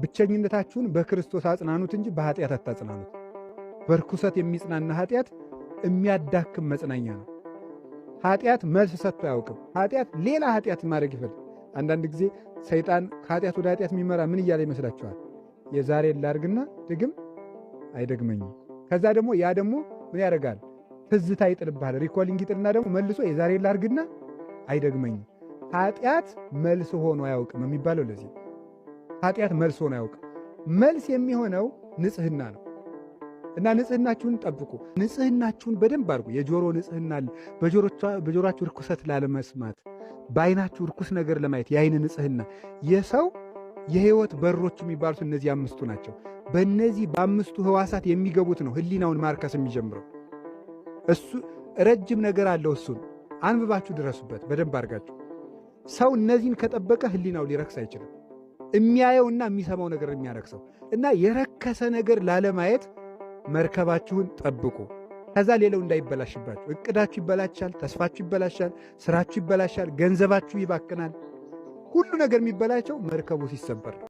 ብቸኝነታችሁን በክርስቶስ አጽናኑት እንጂ በኃጢአት አታጽናኑት። በርኩሰት የሚጽናና ኃጢአት የሚያዳክም መጽናኛ ነው። ኃጢአት መልስ ሰጥቶ አያውቅም። ኃጢአት ሌላ ኃጢአት ማድረግ ይፈልግ። አንዳንድ ጊዜ ሰይጣን ከኃጢአት ወደ ኃጢአት የሚመራ ምን እያለ ይመስላችኋል? የዛሬን ላርግና ድግም አይደግመኝም። ከዛ ደግሞ ያ ደግሞ ምን ያደርጋል? ትዝታ ይጥልብሃል። ሪኮሊንግ ይጥልና ደግሞ መልሶ የዛሬን ላርግና አይደግመኝም። ኃጢአት መልስ ሆኖ አያውቅም የሚባለው ለዚህ። ኃጢአት መልስ ሆኖ አያውቅም። መልስ የሚሆነው ንጽህና ነው። እና ንጽህናችሁን ጠብቁ። ንጽህናችሁን በደንብ አድርጉ። የጆሮ ንጽህና፣ በጆሮአችሁ ርኩሰት ላለመስማት፣ በዓይናችሁ ርኩስ ነገር ለማየት የዓይን ንጽህና። የሰው የህይወት በሮች የሚባሉት እነዚህ አምስቱ ናቸው። በእነዚህ በአምስቱ ህዋሳት የሚገቡት ነው ህሊናውን ማርከስ የሚጀምረው። እሱ ረጅም ነገር አለው። እሱን አንብባችሁ ድረሱበት በደንብ አድርጋችሁ። ሰው እነዚህን ከጠበቀ ህሊናው ሊረክስ አይችልም። የሚያየውና የሚሰማው ነገር የሚያረክሰው እና የረከሰ ነገር ላለማየት መርከባችሁን ጠብቁ። ከዛ ሌላው እንዳይበላሽባችሁ። እቅዳችሁ ይበላሻል፣ ተስፋችሁ ይበላሻል፣ ስራችሁ ይበላሻል፣ ገንዘባችሁ ይባክናል። ሁሉ ነገር የሚበላቸው መርከቡ ሲሰበር ነው።